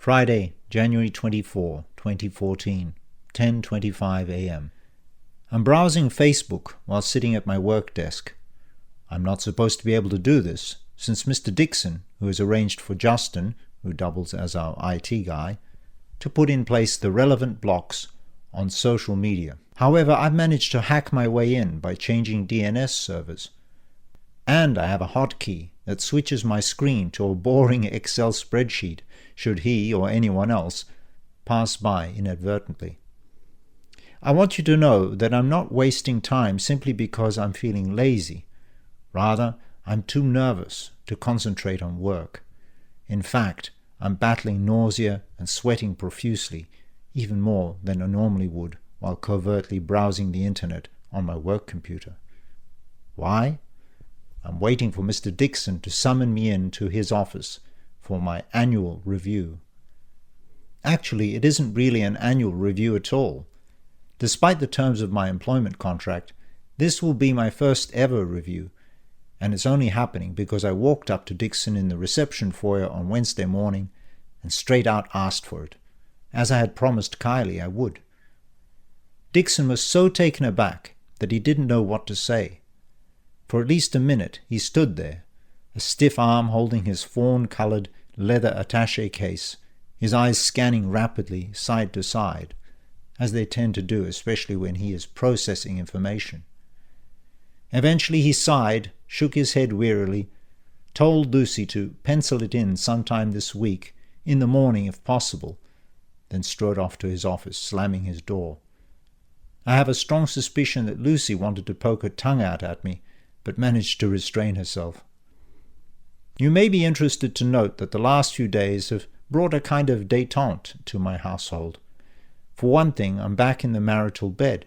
Friday, January 24, 2014, 10:25 a.m. I'm browsing Facebook while sitting at my work desk. I'm not supposed to be able to do this, since Mr. Dixon, who has arranged for Justin, who doubles as our IT guy, to put in place the relevant blocks on social media. However, I've managed to hack my way in by changing DNS servers. And I have a hotkey that switches my screen to a boring Excel spreadsheet should he or anyone else pass by inadvertently. I want you to know that I'm not wasting time simply because I'm feeling lazy. Rather, I'm too nervous to concentrate on work. In fact, I'm battling nausea and sweating profusely, even more than I normally would while covertly browsing the internet on my work computer. Why? I'm waiting for Mr. Dixon to summon me in to his office for my annual review. Actually, it isn't really an annual review at all. Despite the terms of my employment contract, this will be my first ever review, and it's only happening because I walked up to Dixon in the reception foyer on Wednesday morning and straight out asked for it, as I had promised Kylie I would. Dixon was so taken aback that he didn't know what to say. For at least a minute he stood there, a stiff arm holding his fawn-coloured leather attaché case, his eyes scanning rapidly side to side, as they tend to do, especially when he is processing information. Eventually he sighed, shook his head wearily, told Lucy to pencil it in sometime this week, in the morning if possible, then strode off to his office, slamming his door. I have a strong suspicion that Lucy wanted to poke her tongue out at me, but managed to restrain herself. You may be interested to note that the last few days have brought a kind of détente to my household. For one thing, I'm back in the marital bed.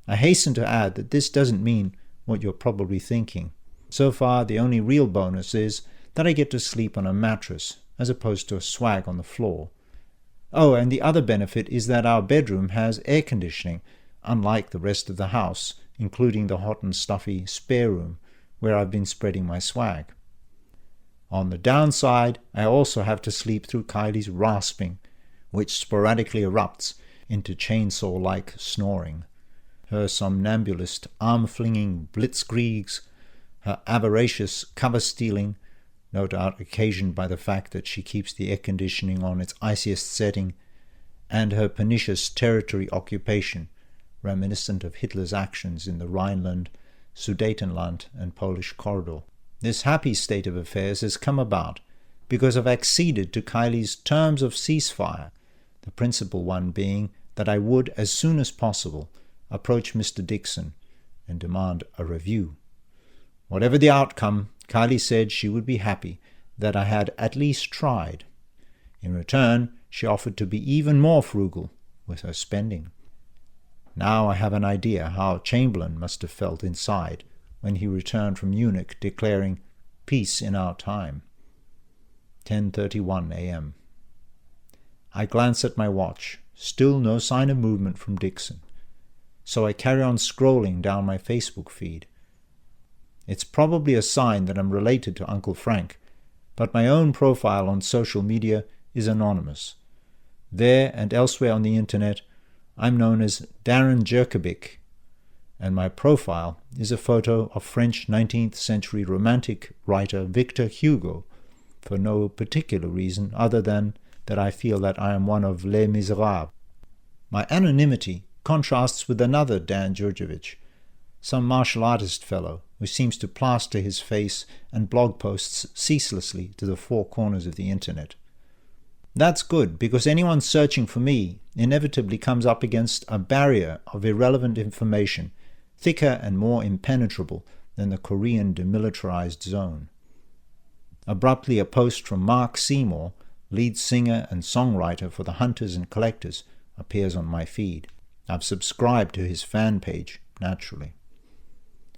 I hasten to add that this doesn't mean what you're probably thinking. So far, the only real bonus is that I get to sleep on a mattress, as opposed to a swag on the floor. Oh, and the other benefit is that our bedroom has air conditioning, unlike the rest of the house, including the hot and stuffy spare room, where I've been spreading my swag. On the downside, I also have to sleep through Kylie's rasping, which sporadically erupts into chainsaw-like snoring, her somnambulist arm-flinging blitzkriegs, her avaricious cover-stealing, no doubt occasioned by the fact that she keeps the air conditioning on its iciest setting, and her pernicious territory occupation, reminiscent of Hitler's actions in the Rhineland, Sudetenland, and Polish corridor. This happy state of affairs has come about because I've acceded to Kylie's terms of ceasefire, the principal one being that I would, as soon as possible, approach Mr. Dixon and demand a review. Whatever the outcome, Kylie said she would be happy that I had at least tried. In return, she offered to be even more frugal with her spending. Now I have an idea how Chamberlain must have felt inside when he returned from Munich declaring, "Peace in our time." 10:31 a.m. I glance at my watch, still no sign of movement from Dixon, so I carry on scrolling down my Facebook feed. It's probably a sign that I'm related to Uncle Frank, but my own profile on social media is anonymous. There and elsewhere on the internet, I'm known as Dan Djurdjevic, and my profile is a photo of French 19th century romantic writer Victor Hugo, for no particular reason other than that I feel that I am one of Les Miserables. My anonymity contrasts with another Dan Djurdjevic, some martial artist fellow who seems to plaster his face and blog posts ceaselessly to the four corners of the internet. That's good, because anyone searching for me inevitably comes up against a barrier of irrelevant information, thicker and more impenetrable than the Korean demilitarized zone. Abruptly, a post from Mark Seymour, lead singer and songwriter for the Hunters and Collectors, appears on my feed. I've subscribed to his fan page, naturally.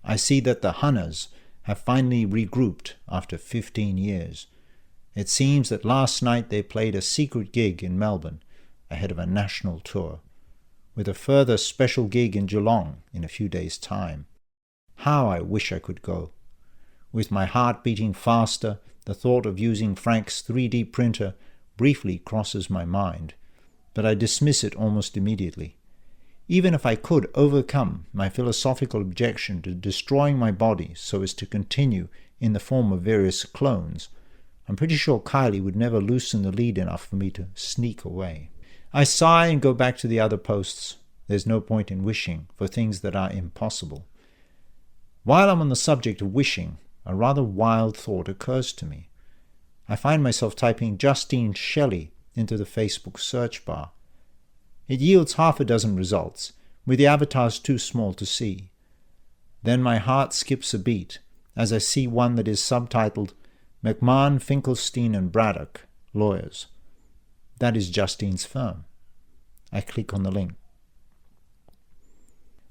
I see that the Hunters have finally regrouped after 15 years. It seems that last night they played a secret gig in Melbourne, ahead of a national tour, with a further special gig in Geelong in a few days' time. How I wish I could go. With my heart beating faster, the thought of using Frank's 3D printer briefly crosses my mind, but I dismiss it almost immediately. Even if I could overcome my philosophical objection to destroying my body so as to continue in the form of various clones, I'm pretty sure Kylie would never loosen the lead enough for me to sneak away. I sigh and go back to the other posts. There's no point in wishing for things that are impossible. While I'm on the subject of wishing, a rather wild thought occurs to me. I find myself typing Justine Shelley into the Facebook search bar. It yields half a dozen results, with the avatars too small to see. Then my heart skips a beat as I see one that is subtitled McMahon, Finkelstein and Braddock, Lawyers. That is Justine's firm. I click on the link.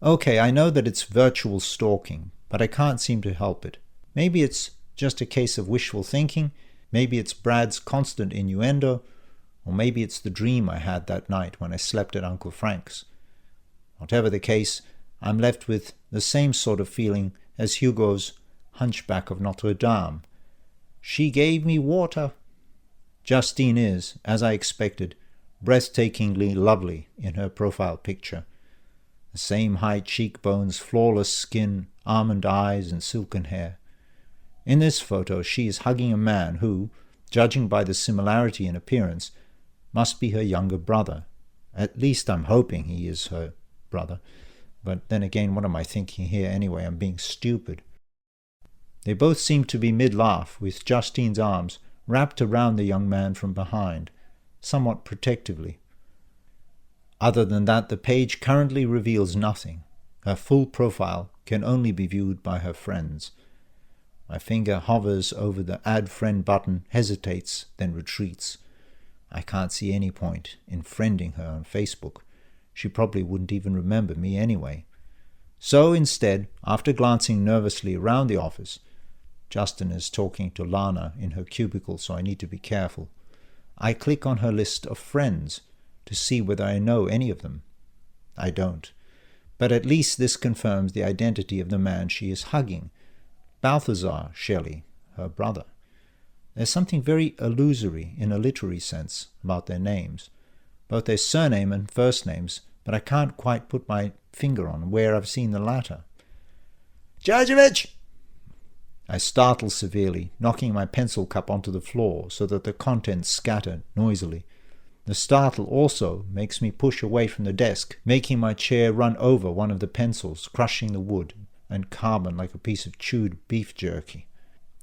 Okay, I know that it's virtual stalking, but I can't seem to help it. Maybe it's just a case of wishful thinking, maybe it's Brad's constant innuendo, or maybe it's the dream I had that night when I slept at Uncle Frank's. Whatever the case, I'm left with the same sort of feeling as Hugo's Hunchback of Notre Dame. She gave me water. Justine is, as I expected, breathtakingly lovely in her profile picture. The same high cheekbones, flawless skin, almond eyes, and silken hair. In this photo, she is hugging a man who, judging by the similarity in appearance, must be her younger brother. At least I'm hoping he is her brother. But then again, what am I thinking here anyway? I'm being stupid. They both seem to be mid-laugh, with Justine's arms wrapped around the young man from behind, somewhat protectively. Other than that, the page currently reveals nothing. Her full profile can only be viewed by her friends. My finger hovers over the Add Friend button, hesitates, then retreats. I can't see any point in friending her on Facebook. She probably wouldn't even remember me anyway. So instead, after glancing nervously around the office, Justin is talking to Lana in her cubicle, so I need to be careful. I click on her list of friends to see whether I know any of them. I don't. But at least this confirms the identity of the man she is hugging, Balthazar Shelley, her brother. There's something very illusory in a literary sense about their names, both their surname and first names, but I can't quite put my finger on where I've seen the latter. Djurdjevic! I startle severely, knocking my pencil cup onto the floor so that the contents scatter noisily. The startle also makes me push away from the desk, making my chair run over one of the pencils, crushing the wood and carbon like a piece of chewed beef jerky.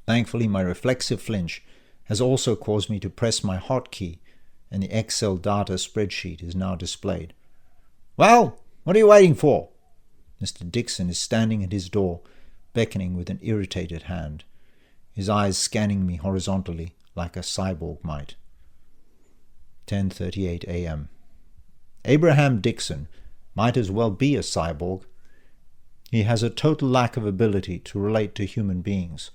Thankfully, my reflexive flinch has also caused me to press my hotkey, and the Excel data spreadsheet is now displayed. Well, what are you waiting for? Mr. Dixon is standing at his door, beckoning with an irritated hand, his eyes scanning me horizontally like a cyborg might. 10:38 a.m. Abraham Dixon might as well be a cyborg. He has a total lack of ability to relate to human beings.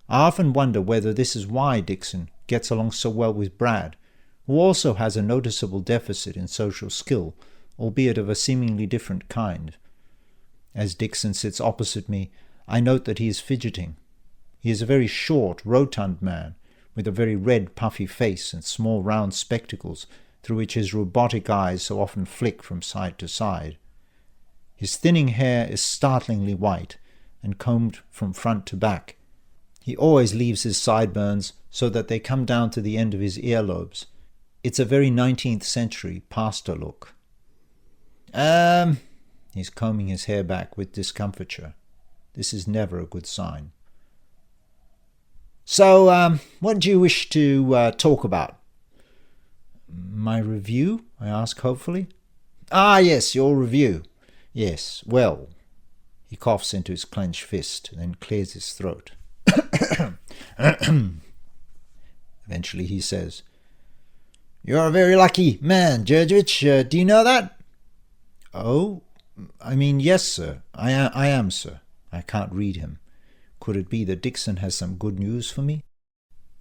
I often wonder whether this is why Dixon gets along so well with Brad, who also has a noticeable deficit in social skill, albeit of a seemingly different kind. As Dixon sits opposite me, I note that he is fidgeting. He is a very short, rotund man, with a very red, puffy face and small round spectacles through which his robotic eyes so often flick from side to side. His thinning hair is startlingly white and combed from front to back. He always leaves his sideburns so that they come down to the end of his earlobes. It's a very 19th century pastor look. He's combing his hair back with discomfiture. This is never a good sign. So, what do you wish to talk about? My review? I ask hopefully. Ah, yes, your review. Yes, well. He coughs into his clenched fist, then clears his throat. Eventually he says, "You're a very lucky man, Djurdjevic. Do you know that?" "Oh, I mean, yes, sir. I am, sir." I can't read him. Could it be that Dixon has some good news for me?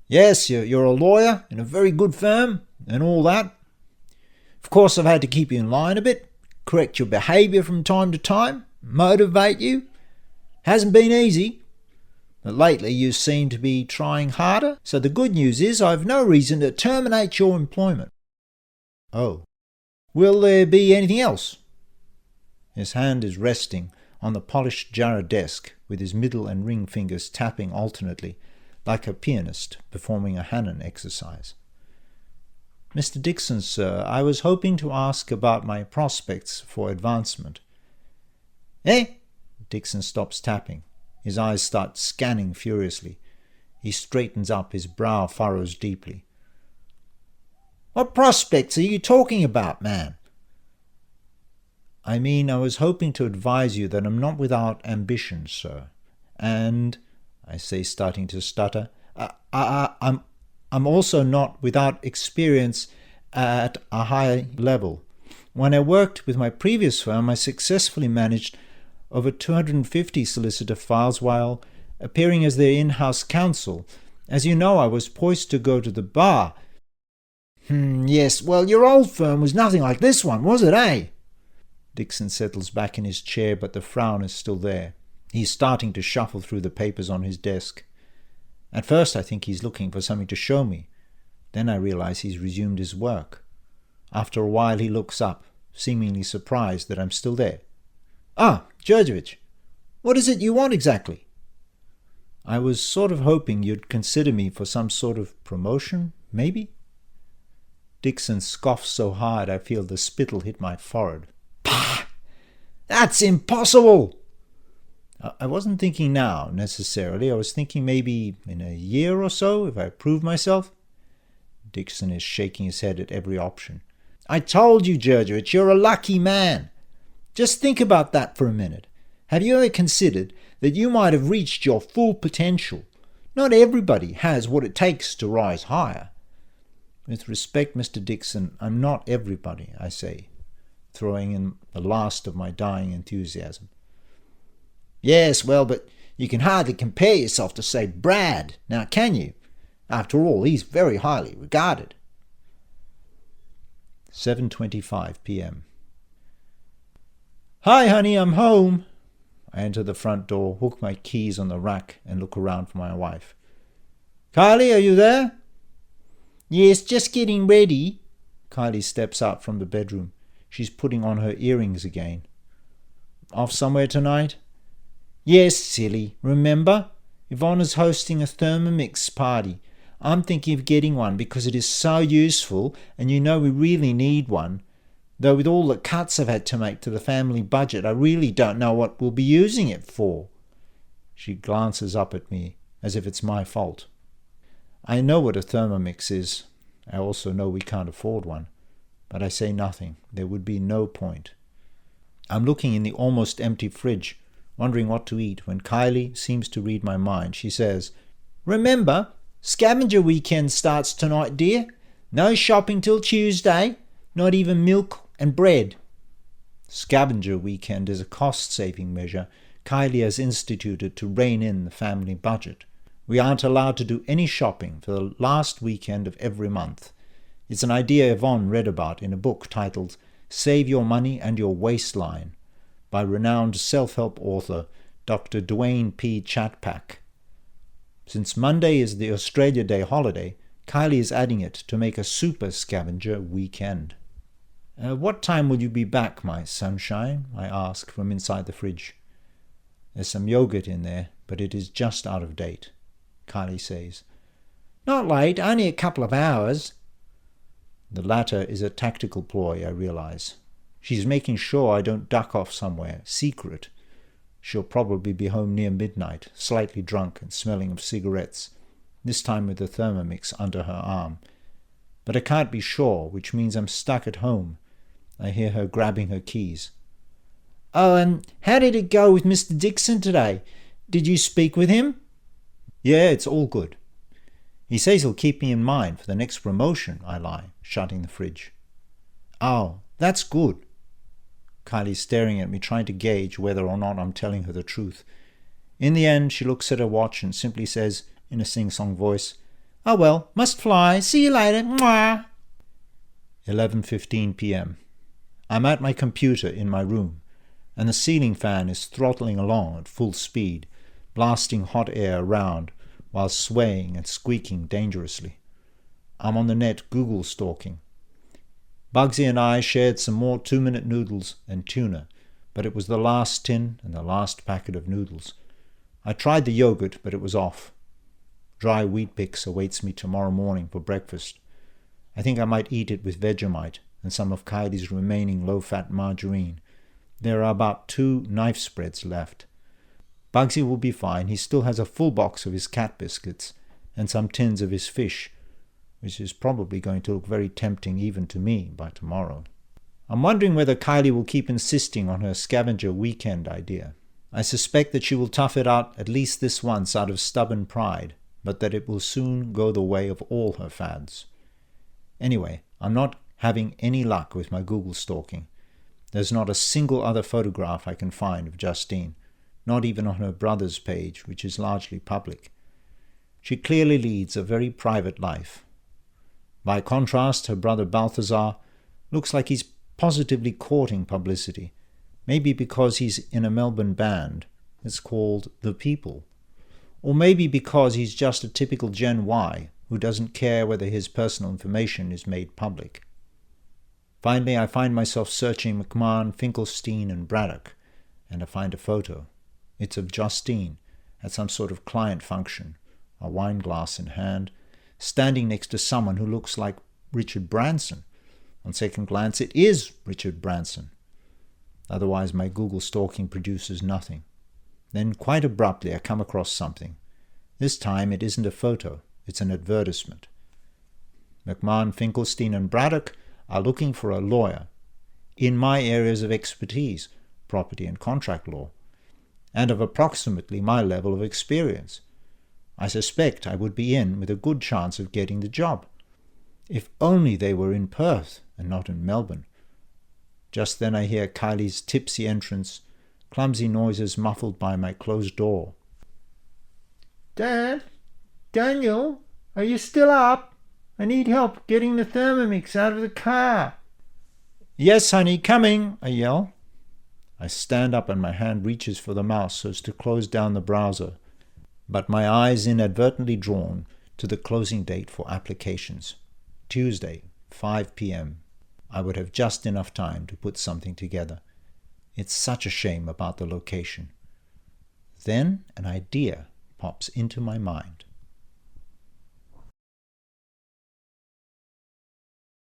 "Yes, you're a lawyer in a very good firm, and all that. Of course, I've had to keep you in line a bit, correct your behaviour from time to time, motivate you. Hasn't been easy. But lately you seem to be trying harder, so the good news is I've no reason to terminate your employment." "Oh. Will there be anything else?" His hand is resting on the polished Jarrah desk, with his middle and ring fingers tapping alternately, like a pianist performing a Hanon exercise. "Mr. Dixon, sir, I was hoping to ask about my prospects for advancement." "Eh?" Dixon stops tapping. His eyes start scanning furiously. He straightens up, his brow furrows deeply. "What prospects are you talking about, man?" "I mean, I was hoping to advise you that I'm not without ambition, sir. And," I say, starting to stutter, I'm also not without experience at a high level. When I worked with my previous firm, I successfully managed over 250 solicitor files while appearing as their in-house counsel. As you know, I was poised to go to the bar." Yes, well, your old firm was nothing like this one, was it, eh?" Dixon settles back in his chair, but the frown is still there. He's starting to shuffle through the papers on his desk. At first I think he's looking for something to show me. Then I realize he's resumed his work. After a while he looks up, seemingly surprised that I'm still there. "Ah, Djurdjevic, what is it you want exactly?" "I was sort of hoping you'd consider me for some sort of promotion, maybe?" Dixon scoffs so hard I feel the spittle hit my forehead. "Pah! That's impossible!" I wasn't thinking now, necessarily. I was thinking maybe in a year or so, if I prove myself." Dixon is shaking his head at every option. "I told you, Djurdjevic, you're a lucky man. Just think about that for a minute. Have you ever considered that you might have reached your full potential? Not everybody has what it takes to rise higher." "With respect, Mr. Dixon, I'm not everybody," I say, throwing in the last of my dying enthusiasm. "Yes, well, but you can hardly compare yourself to, say, Brad, now can you? After all, he's very highly regarded." 7:25 p.m. "Hi, honey, I'm home." I enter the front door, hook my keys on the rack, and look around for my wife. "Kylie, are you there?" "Yes, just getting ready." Kylie steps out from the bedroom. She's putting on her earrings again. "Off somewhere tonight?" "Yes, silly. Remember? Yvonne is hosting a Thermomix party. I'm thinking of getting one because it is so useful, and you know we really need one. Though with all the cuts I've had to make to the family budget, I really don't know what we'll be using it for." She glances up at me, as if it's my fault. I know what a Thermomix is. I also know we can't afford one. But I say nothing. There would be no point. I'm looking in the almost empty fridge, wondering what to eat, when Kylie seems to read my mind. She says, "Remember, scavenger weekend starts tonight, dear. No shopping till Tuesday, not even milk and bread." Scavenger weekend is a cost-saving measure Kylie has instituted to rein in the family budget. We aren't allowed to do any shopping for the last weekend of every month. It's an idea Yvonne read about in a book titled Save Your Money and Your Waistline by renowned self-help author Dr. Dwayne P. Chatpak. Since Monday is the Australia Day holiday, Kylie is adding it to make a super scavenger weekend. What time will you be back, my sunshine?" I ask from inside the fridge. "There's some yogurt in there, but it is just out of date," Kylie says. "Not late, only a couple of hours." The latter is a tactical ploy, I realize. She's making sure I don't duck off somewhere secret. She'll probably be home near midnight, slightly drunk and smelling of cigarettes, this time with the Thermomix under her arm. But I can't be sure, which means I'm stuck at home. I hear her grabbing her keys. "Oh, and how did it go with Mr. Dixon today? Did you speak with him?" "Yeah, it's all good. He says he'll keep me in mind for the next promotion," I lie, shutting the fridge. "Oh, that's good." Kylie's staring at me, trying to gauge whether or not I'm telling her the truth. In the end, she looks at her watch and simply says, in a sing-song voice, "Oh well, must fly. See you later. Mwah." 11:15 p.m. I'm at my computer in my room, and the ceiling fan is throttling along at full speed, blasting hot air around while swaying and squeaking dangerously. I'm on the net Google stalking. Bugsy and I shared some more 2-minute noodles and tuna, but it was the last tin and the last packet of noodles. I tried the yogurt, but it was off. Dry Weet-Bix awaits me tomorrow morning for breakfast. I think I might eat it with Vegemite and some of Kylie's remaining low-fat margarine. There are about 2 knife spreads left. Bugsy will be fine. He still has a full box of his cat biscuits and some tins of his fish, which is probably going to look very tempting even to me by tomorrow. I'm wondering whether Kylie will keep insisting on her scavenger weekend idea. I suspect that she will tough it out at least this once out of stubborn pride, but that it will soon go the way of all her fads. Anyway, I'm not having any luck with my Google stalking. There's not a single other photograph I can find of Justine, not even on her brother's page, which is largely public. She clearly leads a very private life. By contrast, her brother Balthazar looks like he's positively courting publicity, maybe because he's in a Melbourne band. It's called The People. Or maybe because he's just a typical Gen Y who doesn't care whether his personal information is made public. Finally, I find myself searching McMahon, Finkelstein, and Braddock, and I find a photo. It's of Justine at some sort of client function, a wine glass in hand, standing next to someone who looks like Richard Branson. On second glance, it is Richard Branson. Otherwise, my Google stalking produces nothing. Then, quite abruptly, I come across something. This time, it isn't a photo. It's an advertisement. McMahon, Finkelstein, and Braddock are looking for a lawyer in my areas of expertise, property and contract law, and of approximately my level of experience. I suspect I would be in with a good chance of getting the job. If only they were in Perth and not in Melbourne. Just then I hear Kylie's tipsy entrance, clumsy noises muffled by my closed door. Dad? Daniel? Are you still up? I need help getting the Thermomix out of the car. Yes, honey, coming, I yell. I stand up and my hand reaches for the mouse so as to close down the browser, but my eye is inadvertently drawn to the closing date for applications. Tuesday, 5 p.m. I would have just enough time to put something together. It's such a shame about the location. Then an idea pops into my mind.